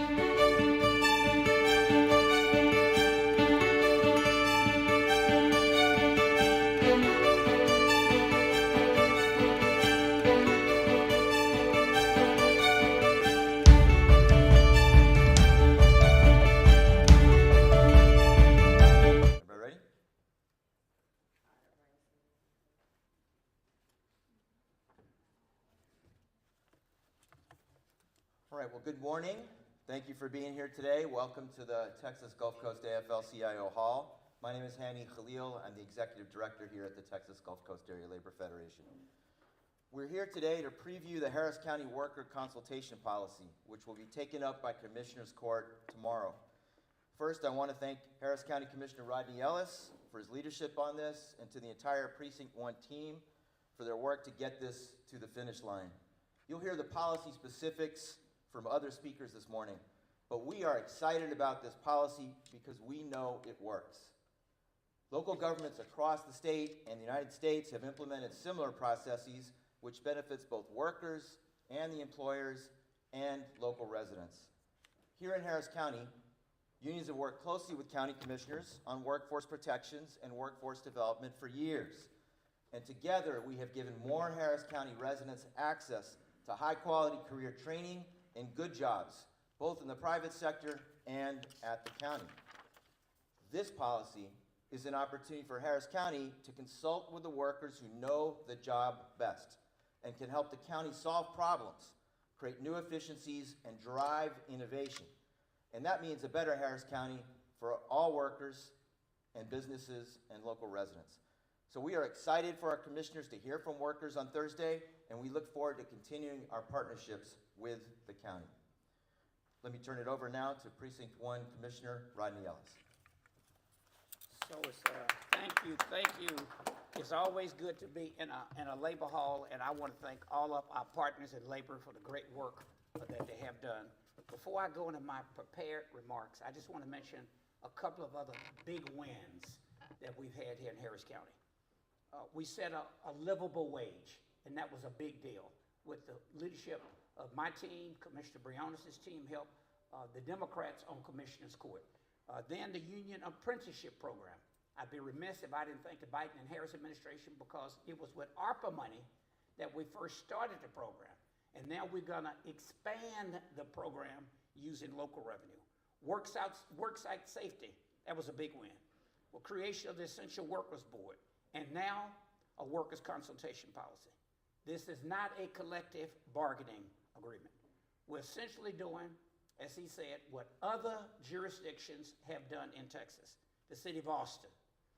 Everybody ready? All right, well, good morning. Thank you for being here today. Welcome to the Texas Gulf Coast AFL-CIO Hall. My name is Hani Khalil. I'm the Executive Director here at the Texas Gulf Coast Area Labor Federation. We're here today to preview the Harris County Worker Consultation Policy, which will be taken up by Commissioners Court tomorrow. First, I want to thank Harris County Commissioner Rodney Ellis for his leadership on this, and to the entire Precinct 1 team for their work to get this to the finish line. You'll hear the policy specifics from other speakers this morning, but we are excited about this policy because we know it works. Local governments across the state and the United States have implemented similar processes which benefits both workers and the employers and local residents. Here in Harris County, unions have worked closely with county commissioners on workforce protections and workforce development for years. And together, we have given more Harris County residents access to high-quality career training and good jobs, both in the private sector and at the county. This policy is an opportunity for Harris County to consult with the workers who know the job best and can help the county solve problems, create new efficiencies, and drive innovation. And that means a better Harris County for all workers and businesses and local residents. So we are excited for our commissioners to hear from workers on Thursday, and we look forward to continuing our partnerships with the county. Let me turn it over now to Precinct 1 Commissioner Rodney Ellis. So it's, thank you. It's always good to be in a labor hall, and I want to thank all of our partners in labor for the great work that they have done. Before I go into my prepared remarks, I just want to mention a couple of other big wins that we've had here in Harris County. We set a livable wage, and that was a big deal. With the leadership of my team, Commissioner Briones' team helped the Democrats on Commissioners Court. Then the union apprenticeship program. I'd be remiss if I didn't thank the Biden and Harris administration, because it was with ARPA money that we first started the program. And now we're gonna expand the program using local revenue. Worksite safety, that was a big win. Well, creation of the Essential Workers Board, and now a workers' consultation policy. This is not a collective bargaining agreement. We're essentially doing, as he said, what other jurisdictions have done in Texas. The city of Austin,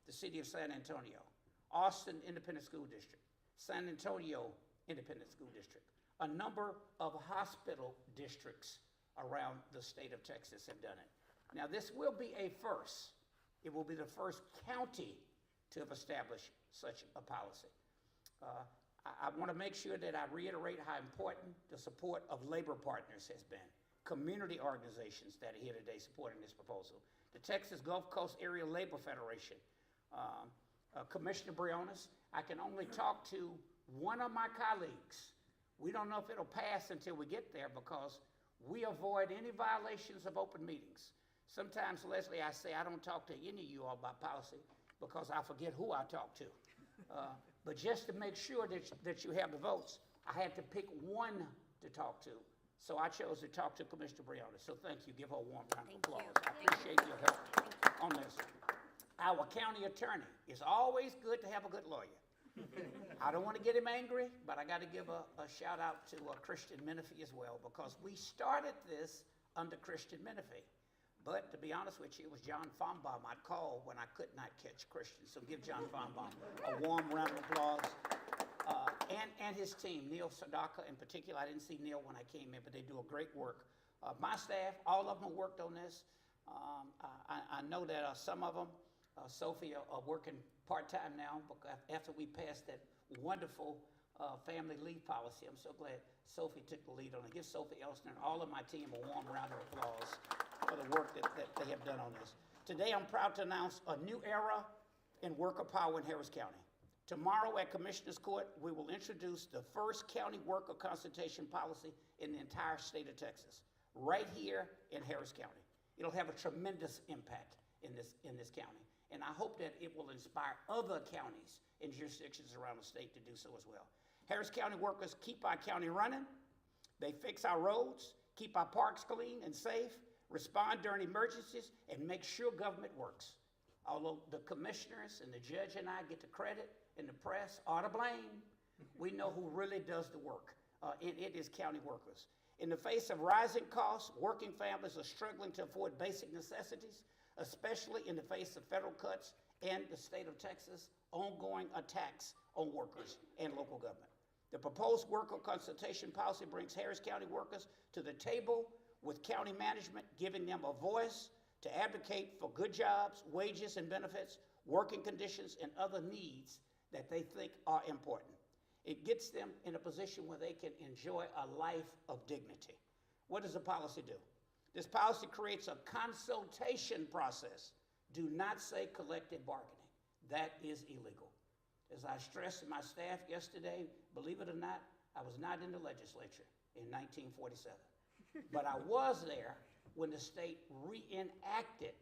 the city of San Antonio, Austin Independent School District, San Antonio Independent School District. A number of hospital districts around the state of Texas have done it. Now, this will be a first. It will be the first county to have established such a policy. I want to make sure that I reiterate how important the support of labor partners has been. Community organizations that are here today supporting this proposal. The Texas Gulf Coast Area Labor Federation. Commissioner Briones, I can only talk to one of my colleagues. We don't know if it'll pass until we get there, because we avoid any violations of open meetings. Sometimes, Lesley, I say I don't talk to any of you all about policy because I forget who I talk to. But just to make sure that you have the votes, I had to pick one to talk to. So I chose to talk to Commissioner Briones. So thank you. Give her a warm round of applause. I appreciate your help on this. Our county attorney. It's always good to have a good lawyer. I don't want to get him angry, but I got to give a shout out to Christian Menifee as well, because we started this under Christian Menifee. But to be honest with you, it was John Fonbaum I'd call when I could not catch Christian. So give John Fonbaum a warm round of applause. And his team, Neil Sadaka in particular. I didn't see Neil when I came in, but they do a great work. My staff, all of them worked on this. I know that some of them, Sophie, are working part-time now, because after we passed that wonderful family leave policy. I'm so glad Sophie took the lead on it. Give Sophie Elsner and all of my team a warm round of applause for the work that they have done on this. Today, I'm proud to announce a new era in worker power in Harris County. Tomorrow at Commissioners Court, we will introduce the first county worker consultation policy in the entire state of Texas. right here in Harris County. It'll have a tremendous impact in this county. And I hope that it will inspire other counties and jurisdictions around the state to do so as well. Harris County workers keep our county running. They fix our roads, keep our parks clean and safe, respond during emergencies, and make sure government works. Although the commissioners and the judge and I get the credit and the press are to blame, we know who really does the work, and it is county workers. In the face of rising costs, working families are struggling to afford basic necessities, especially in the face of federal cuts and the state of Texas' ongoing attacks on workers and local government. The proposed worker consultation policy brings Harris County workers to the table with county management, giving them a voice to advocate for good jobs, wages and benefits, working conditions, and other needs that they think are important. It gets them in a position where they can enjoy a life of dignity. What does the policy do? This policy creates a consultation process. Do not say collective bargaining. That is illegal. As I stressed to my staff yesterday, believe it or not, I was not in the legislature in 1947. But I was there when the state reenacted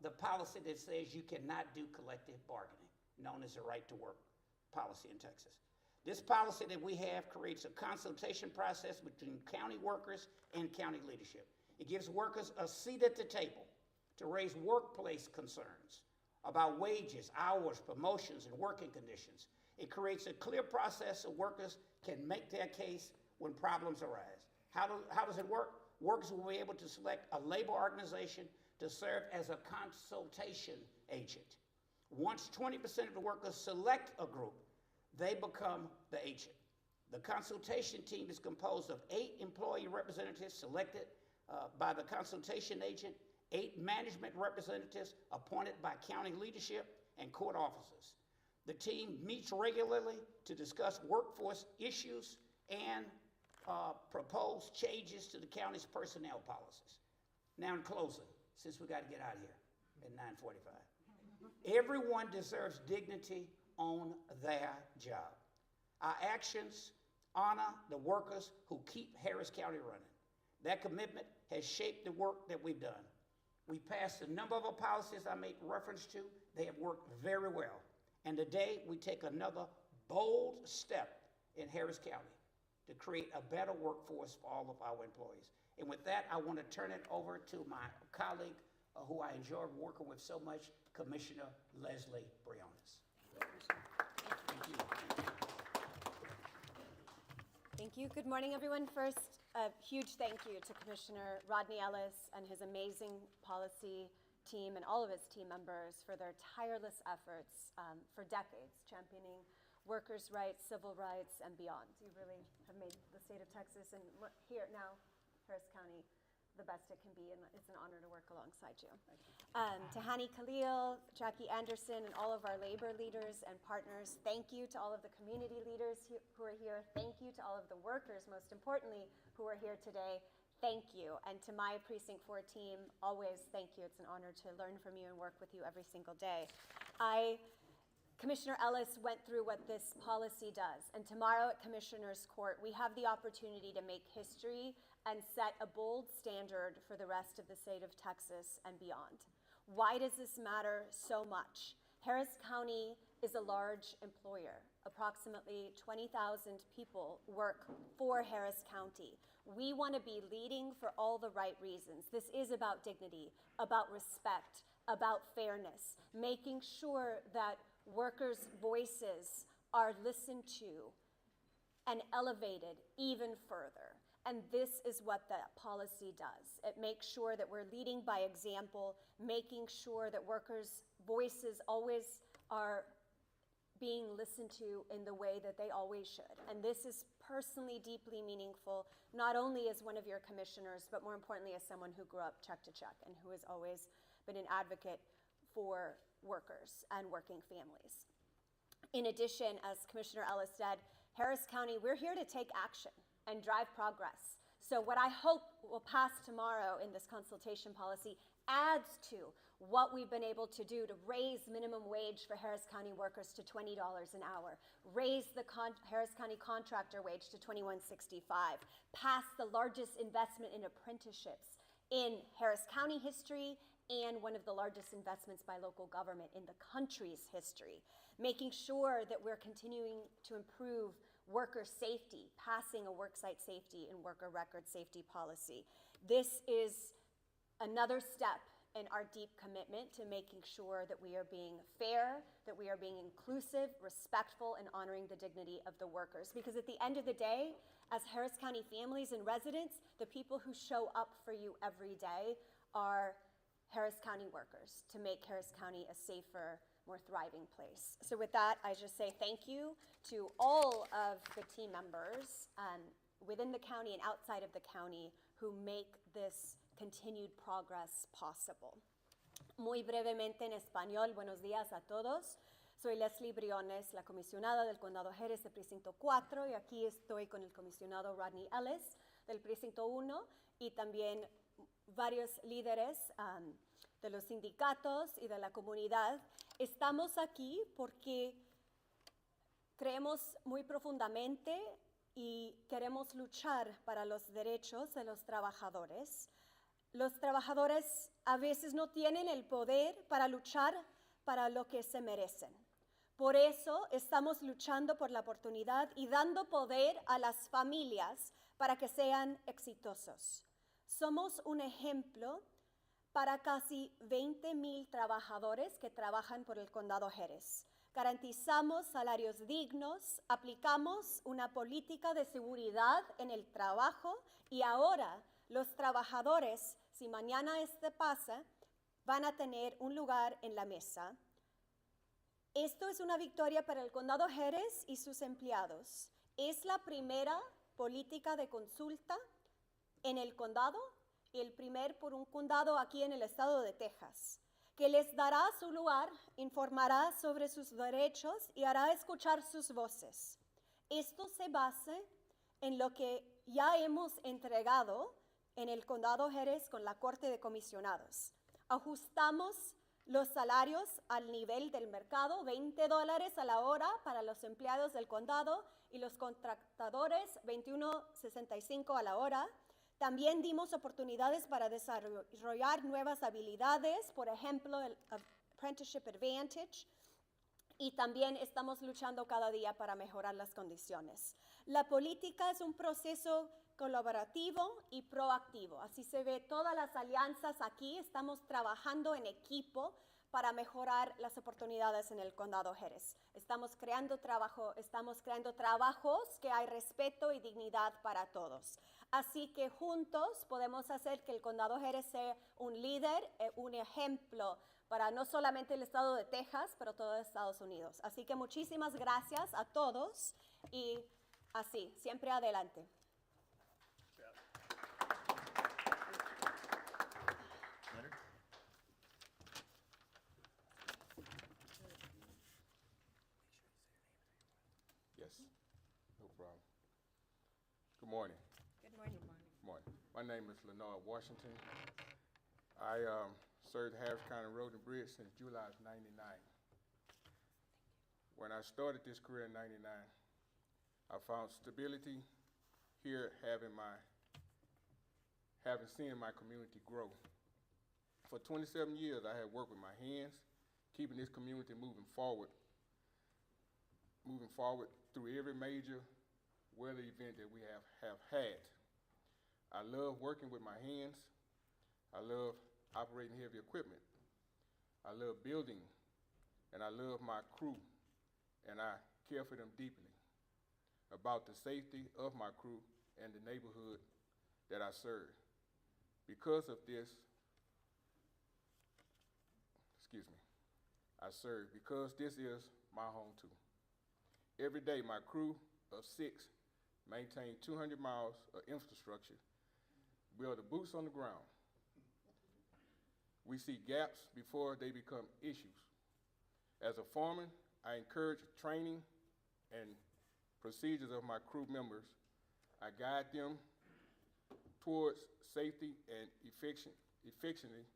the policy that says you cannot do collective bargaining, known as the right to work policy in Texas. This policy that we have creates a consultation process between county workers and county leadership. It gives workers a seat at the table to raise workplace concerns about wages, hours, promotions, and working conditions. It creates a clear process so workers can make their case when problems arise. How does it work? Workers will be able to select a labor organization to serve as a consultation agent. Once 20% of the workers select a group, they become the agent. The consultation team is composed of 8 employee representatives selected by the consultation agent, 8 management representatives appointed by county leadership and court officers. The team meets regularly to discuss workforce issues and propose changes to the county's personnel policies. Now in closing, since we got to get out of here at 9:45, everyone deserves dignity on their job. Our actions honor the workers who keep Harris County running. That commitment has shaped the work that we've done. We passed a number of our policies I made reference to. They have worked very well. And today we take another bold step in Harris County to create a better workforce for all of our employees. And with that, I want to turn it over to my colleague who I enjoyed working with so much, Commissioner Lesley Briones. Thank you. Thank you. Good morning, everyone. First, a huge thank you to Commissioner Rodney Ellis and his amazing policy team and all of his team members for their tireless efforts for decades, championing workers' rights, civil rights, and beyond. You really have made the state of Texas and here now, Harris County, the best it can be, and it's an honor to work alongside you. To Hani Khalil, Jackie Anderson, and all of our labor leaders and partners, thank you to all of the community leaders who are here. Thank you to all of the workers, most importantly, who are here today. Thank you. And to my Precinct 4 team, always thank you. It's an honor to learn from you and work with you every single day. Commissioner Ellis went through what this policy does, and tomorrow at Commissioner's Court, we have the opportunity to make history and set a bold standard for the rest of the state of Texas and beyond. Why does this matter so much? Harris County is a large employer. Approximately 20,000 people work for Harris County. We want to be leading for all the right reasons. This is about dignity, about respect, about fairness, making sure that workers' voices are listened to and elevated even further. And this is what the policy does. It makes sure that we're leading by example, making sure that workers' voices always are being listened to in the way that they always should. And this is personally deeply meaningful, not only as one of your commissioners, but more importantly as someone who grew up check to check and who has always been an advocate for workers and working families. In addition, as Commissioner Ellis said, Harris County, we're here to take action and drive progress. So what I hope will pass tomorrow in this consultation policy adds to what we've been able to do to raise minimum wage for Harris County workers to $20 an hour, raise the Harris County contractor wage to $21.65, pass the largest investment in apprenticeships in Harris County history and one of the largest investments by local government in the country's history, making sure that we're continuing to improve worker safety, passing a worksite safety and worker record safety policy. This is another step in our deep commitment to making sure that we are being fair, that we are being inclusive, respectful, and honoring the dignity of the workers. Because at the end of the day, as Harris County families and residents, the people who show up for you every day are Harris County workers to make Harris County a safer, more thriving place. So with that, I just say thank you to all of the team members within the county and outside of the county who make this continued progress possible. Muy brevemente en español, buenos días a todos. Soy Lesley Briones, la comisionada del Condado Jerez de Precinto 4, y aquí estoy con el comisionado Rodney Ellis del Precinto 1 y también varios líderes de los sindicatos y de la comunidad. Estamos aquí porque creemos muy profundamente y queremos luchar para los derechos de los trabajadores. Los trabajadores a veces no tienen el poder para luchar para lo que se merecen. Por eso estamos luchando por la oportunidad y dando poder a las familias para que sean exitosos. Somos un ejemplo para casi 20,000 trabajadores que trabajan por el Condado Jerez. Garantizamos salarios dignos, aplicamos una política de seguridad en el trabajo y ahora los trabajadores, si mañana esto pasa, van a tener un lugar en la mesa. Esto es una victoria para el Condado Jerez y sus empleados. Es la primera política de consulta en el condado y el primer por un condado aquí en el estado de Texas, que les dará su lugar, informará sobre sus derechos y hará escuchar sus voces. Esto se basa en lo que ya hemos entregado en el Condado Jerez con la Corte de Comisionados. Ajustamos los salarios al nivel del mercado, $20 a la hora para los empleados del condado y los contratadores, $21.65 a la hora. También dimos oportunidades para desarrollar nuevas habilidades, por ejemplo, el Apprenticeship Advantage, y también estamos luchando cada día para mejorar las condiciones. La política es un proceso colaborativo y proactivo. Así se ve todas las alianzas aquí. Estamos trabajando en equipo para mejorar las oportunidades en el Condado Jerez. Estamos creando trabajos que hay respeto y dignidad para todos. Así que juntos podemos hacer que el Condado Jerez sea un líder, un ejemplo para no solamente el estado de Texas, pero todo Estados Unidos. Así que muchísimas gracias a todos y así, siempre adelante. Yes, no problem. Good morning. Good morning. Good morning. My name is Lenore Washington. I served Harris County Road and Bridge since July of '99. When I started this career in '99, I found stability here, having seen my community grow. For 27 years, I had worked with my hands, keeping this community moving forward through every major weather event that we have had. I love working with my hands. I love operating heavy equipment. I love building, and I love my crew, and I care for them deeply about the safety of my crew and the neighborhood that I serve. Because of this, because this is my home too. Every day, my crew of 6 maintain 200 miles of infrastructure, build the boots on the ground. We see gaps before they become issues. As a foreman, I encourage training and procedures of my crew members. I guide them towards safety and efficiency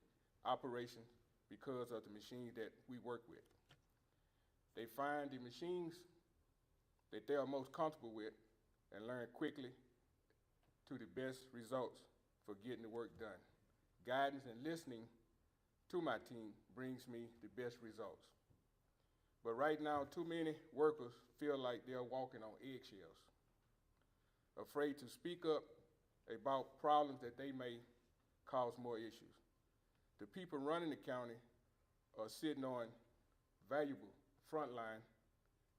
operation because of the machines that we work with. They find the machines that they are most comfortable with and learn quickly to the best results for getting the work done. Guidance and listening to my team brings me the best results. But right now, too many workers feel like they're walking on eggshells, afraid to speak up about problems that they may cause more issues. The people running the county are sitting on valuable frontline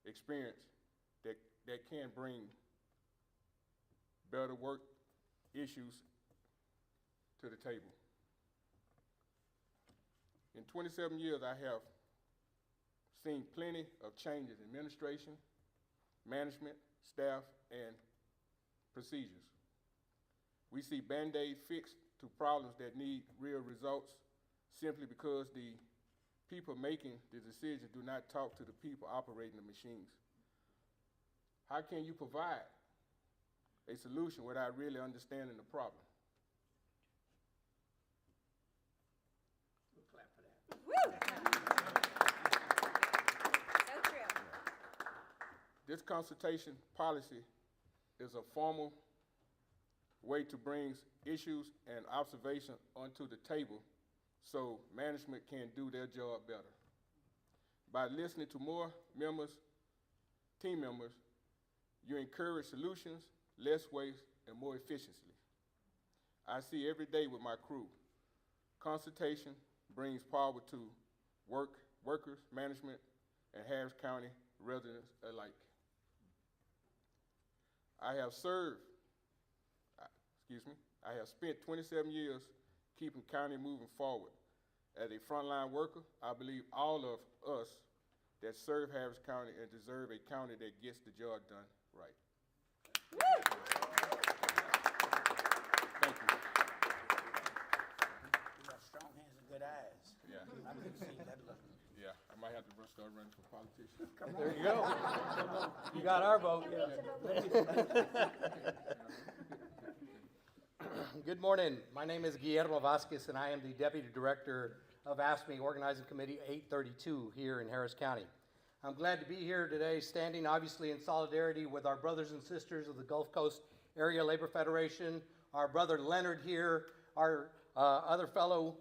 experience that can bring better work issues to the table. In 27 years, I have seen plenty of changes in administration, management, staff, and procedures. We see Band-Aid fixed to problems that need real results simply because the people making the decisions do not talk to the people operating the machines. How can you provide a solution without really understanding the problem? We'll clap for that. Woo! So true. This consultation policy is a formal way to bring issues and observation onto the table so management can do their job better. By listening to more members, team members, you encourage solutions, less waste, and more efficiency. I see every day with my crew, consultation brings power to workers, management, and Harris County residents alike. I have spent 27 years keeping county moving forward. As a frontline worker, I believe all of us that serve Harris County and deserve a county that gets the job done right. Thank you. You got strong hands and good eyes. Yeah, I can see that look. yeah. I might have to start running for politician. There you go. You got our vote. Good morning. My name is Guillermo Vasquez, and I am the Deputy Director of AFSCME Organizing Committee 832 here in Harris County. I'm glad to be here today, standing obviously in solidarity with our brothers and sisters of the Gulf Coast Area Labor Federation, our brother Leonard here, our other fellow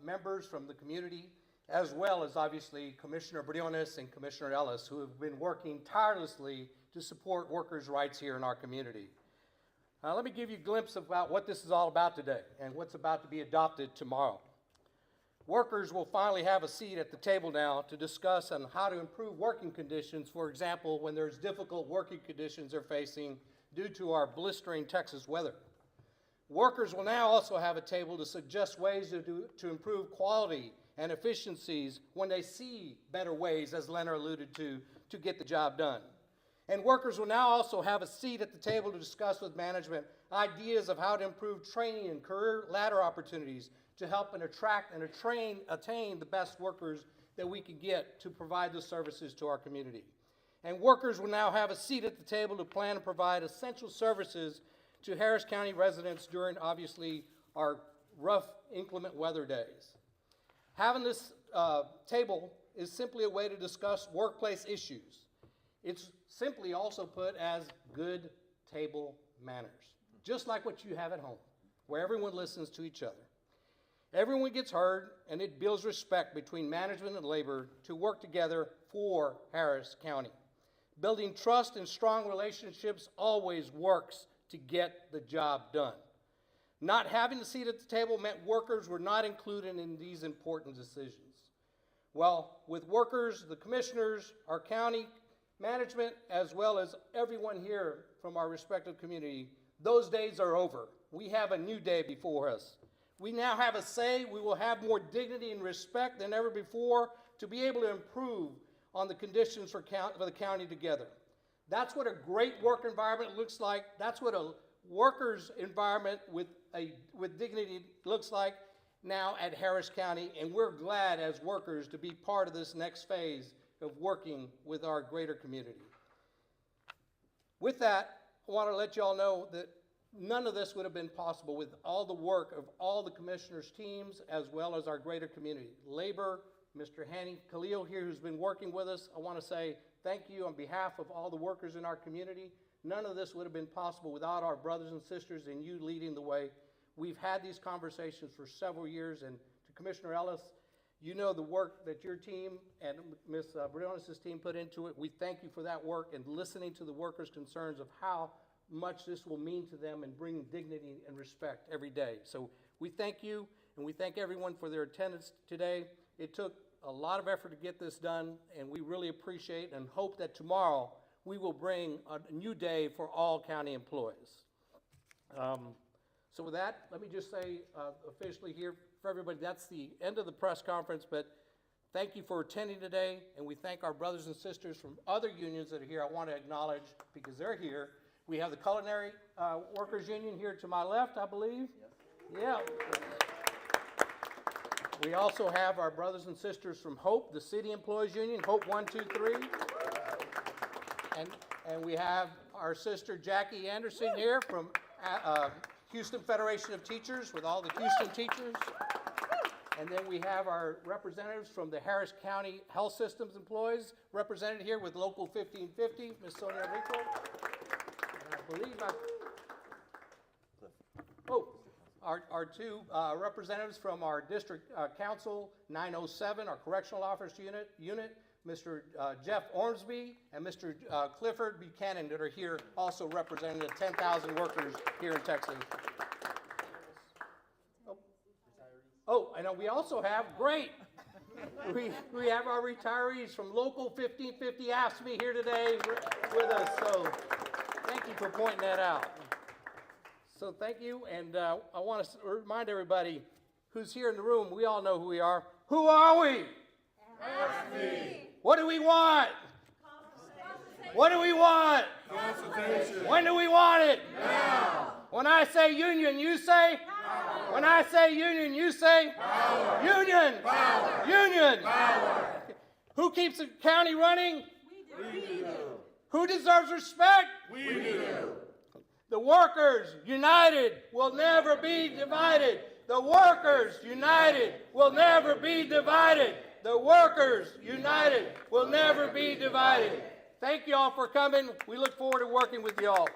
members from the community, as well as obviously Commissioner Briones and Commissioner Ellis, who have been working tirelessly to support workers' rights here in our community. Let me give you a glimpse about what this is all about today and what's about to be adopted tomorrow. Workers will finally have a seat at the table now to discuss on how to improve working conditions, for example, when there's difficult working conditions they're facing due to our blistering Texas weather. Workers will now also have a table to suggest ways to improve quality and efficiencies when they see better ways, as Leonard alluded to get the job done. And workers will now also have a seat at the table to discuss with management ideas of how to improve training and career ladder opportunities to help and attract and attain the best workers that we can get to provide the services to our community. And workers will now have a seat at the table to plan and provide essential services to Harris County residents during, obviously, our rough, inclement weather days. Having this table is simply a way to discuss workplace issues. It's simply also put as good table manners, just like what you have at home, where everyone listens to each other. Everyone gets heard, and it builds respect between management and labor to work together for Harris County. Building trust and strong relationships always works to get the job done. Not having a seat at the table meant workers were not included in these important decisions. Well, with workers, the commissioners, our county management, as well as everyone here from our respective community, those days are over. We have a new day before us. We now have a say. We will have more dignity and respect than ever before to be able to improve on the conditions for the county together. That's what a great work environment looks like. That's what a workers' environment with dignity looks like now at Harris County, and we're glad as workers to be part of this next phase of working with our greater community. With that, I want to let you all know that none of this would have been possible with all the work of all the commissioners' teams as well as our greater community. Labor, Mr. Hani Khalil here, who's been working with us, I want to say thank you on behalf of all the workers in our community. None of this would have been possible without our brothers and sisters and you leading the way. We've had these conversations for several years, and to Commissioner Ellis, you know the work that your team and Ms. Briones' team put into it. We thank you for that work and listening to the workers' concerns of how much this will mean to them and bring dignity and respect every day. So we thank you, and we thank everyone for their attendance today. It took a lot of effort to get this done, and we really appreciate and hope that tomorrow we will bring a new day for all county employees. So with that, let me just say officially here for everybody, that's the end of the press conference, but thank you for attending today, and we thank our brothers and sisters from other unions that are here. I want to acknowledge, because they're here, we have the Culinary Workers Union here to my left, I believe. Yes. Yeah. We also have our brothers and sisters from HOPE, the City Employees Union, HOPE 123. And we have our sister Jackie Anderson here from Houston Federation of Teachers with all the Houston teachers. And then we have our representatives from the Harris County Health Systems employees represented here with Local 1550, Ms. Sonia Rico. And I believe our two representatives from our District Council 907, our Correctional Office unit, Mr. Jeff Ormsby and Mr. Clifford Buchanan, that are here also representing the 10,000 workers here in Texas. Oh, and we also have, great, we have our retirees from Local 1550 AFSCME here today with us, so thank you for pointing that out. So thank you, and I want to remind everybody who's here in the room, we all know who we are. Who are we? AFSCME. What do we want? What do we want? Consultation. When do we want it? Now. When I say union, you say? Power. When I say union, you say? Power. Union. Power. Union. Power. Who keeps the county running? We do. Who deserves respect? We do. The workers united will never be divided. The workers united will never be divided. The workers united will never be divided. Thank you all for coming. We look forward to working with you all.